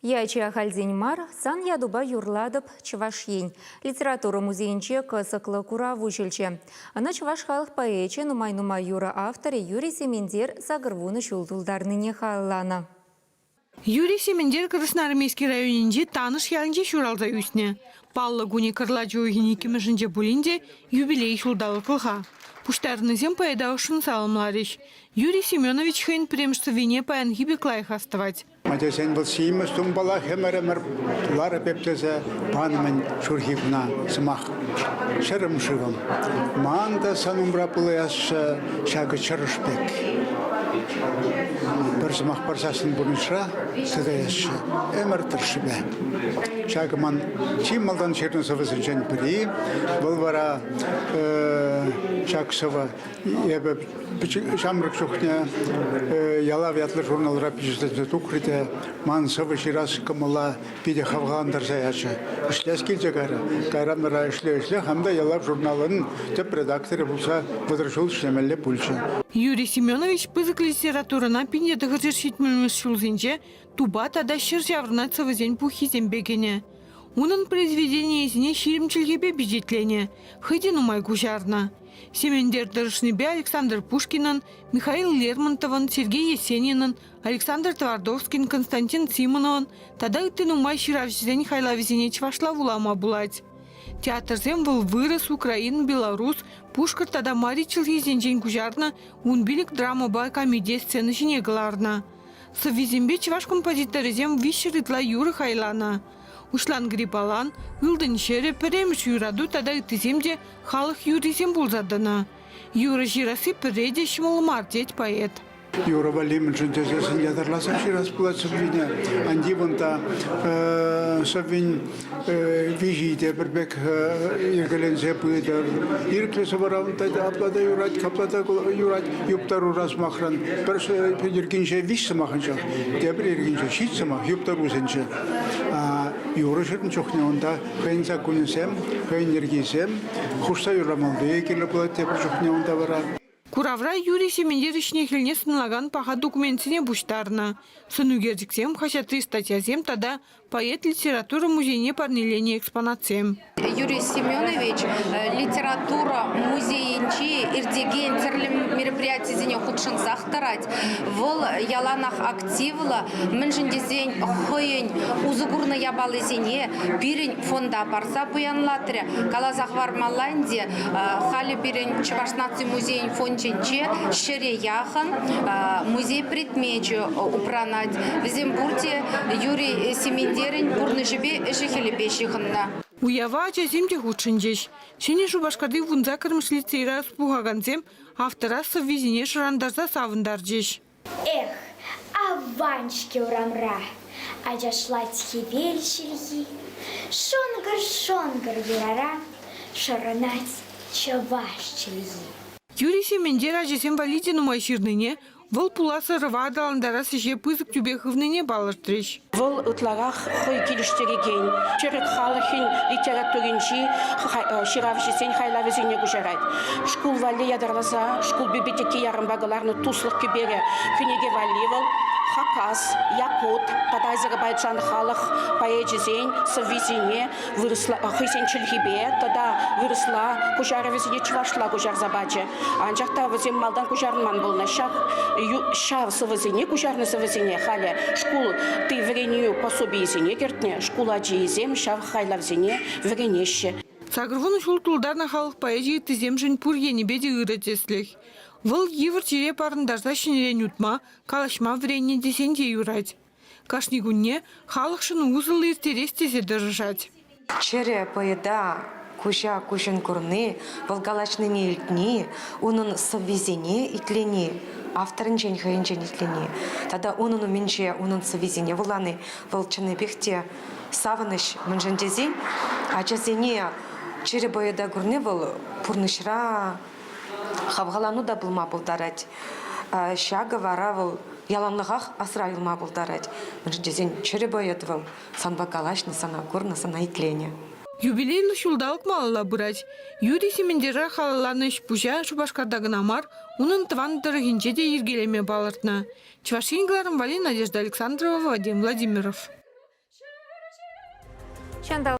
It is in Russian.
Яча хальзиньмар сан ядуба юрладып Чувашень. Литература музейнче кысыклы кура вучилче. Ана Чуваш халық поэче нумай юра авторы Юрий Семендер сагырвуны шултулдарныне халлана. Юрий Семендер Красноармейский районинде таныш ялынже шуралда үсіне. Паллы гуни кырлачу геникимешінже булинде юбилей шулдалы кылха. Пуштарнызем поеда ушын салымларыш. Юрий Семенович хейн премштовине паянги беклай хаставать. Матесен был симас тумбала хемеремер лара пептезе панмен шурхивна смах шерем шивам. Манда санумбра пулаяс шага чарышпек. Bir смах парсасын бурнышра сыдаяш эмер тыршыбе. Шагман чималдан черносовысын жен пири булвара шаксова ебе шамрык шухня ялав ятлы журналра пишет тукрите ман совыши раз камала пиде хавгандар заяша. Шлески жагара кайрамра шле хамда ялав журналын деп редакторы булса выдыршул шлемелле пульча. Юрий Семенович пызык литературына пинде дығыржыршит мүлміс шулзинче туба тада шыр жаврына цывызен пухизен бегене. Унын произведениесіне ширимчілгебе бюджетлене, хыден умай кужарна. Семендер дырышныбе Александр Пушкинын, Михаил Лермонтовын, Сергей Есенинын, Александр Твардовскин, Константин Симоновын, тада ыттын умай ширавжизен хайлавизене чвашла вулама булать. Театрзем был вырос Украин, Белорус, Пушкар тада мари чилгизен кужарна, унбилик драма бай комедия сцены жинегларна. Совизембе чваш композиторызем вишеритла юры хайлана. Ушлан грипалан, ылдын шере перемеш юраду тада ытыземде халық юризем булзадына. Юры жирасы переде шмолмар деть поэт. Юра Валимович жентезесен ядарласа ширас пулат совиня. Анди вонта совин вижите бербек иргелензе пыдар. Ирклесе варавнта аплада юрать, каплада юрать, юптару раз махран. Перше педиргинже виш маханча. Дебр иргинже шит мах юптару сенче. Юра шерн чохне онда хенза кунсем, хенергисем, хушта юрамалды келе пулат дебр чохне онда вара. Куравра Юрий Семендер ішіне келіне сынылаган паха документсіне буштарна. Сынугердіксем, хашатри статьязем, тада поэт литература музейне парнелене экспонатсем. Юрий Семенович, литература музейнчи ирдеген терлем мероприятий зене худшин захтарать. Вол яланах активла, менжендезень хоень узугурна ябалы зене, бирень фонда парса буянлатре, калазах вармаланде, хали бирень Чувашнаций музей фонченче, шере яхан, музей предмечу упранать. В Зембурте Юрий Семендерин бурны жибе эшехели бешиханна. Уява ачаземде худшинчеш. Шене Шубашкарды вунза кырмыш лицейра спугаганзем автора соввизине шырандарса савындаржеш. Эх, аванчки урамра, аджашлать хибельщильи, шонгар юрара, шаранать чавашчильи. Юрий Семендер ажесем валитину майширныне, вол пуласы рывадаландара сеше пызык тюбехывныне балыртреш. Вол утларах хой килиштереген, черек халахин литературинчи ширавшисен хайлавизине гужарать. Шкул валли ядарласа, шкул библиотеки ярымбагаларны туслық кебере күнеге валливал. Хакас, Якут, тада Азербайджан халық поэжизен, соввизине, выросла хысенчилхибе, тада выросла кужаровизине чвашла кужар забаче. Анжақта візем малдан кужарнман болна шав соввизине, кужарны соввизине халя. Шкул ты врению пособизине кертне, шкула джизем, шав хайлавзине вренеще. Сагрвун шултулдарна халық поэжии тізем жын пур енебеде ырытеслих. Выл евр чире парындарда шинерен утма, калашма вренне десенде юрать. Кашнигунне халықшын узыл иртерестезе дырыжать. Чере поеда кужа кужын курны, волгалачныне илтни, унын соввизине итлени, авторын жен хайынжен итлени. Тада унын менше унын соввизине вуланы волчыны бехте савыныш мынжендезин, а жазене чере поеда курны выл пурнышра хавгалану да булма булдарать. Шага варавыл яланлыгах асрайылма булдарать. Мынжендезин чере поедвыл санба калашны сана курны сана итлене. Юбилейный шулдалык малала бұрать. Юрий Семендера халаланыш пужа Шубашкардагын амар, унын тван дырыгинче де ергелеме балыртна. Чувашингларым Вали, Надежда Александрова, Вадим Владимиров. Шандал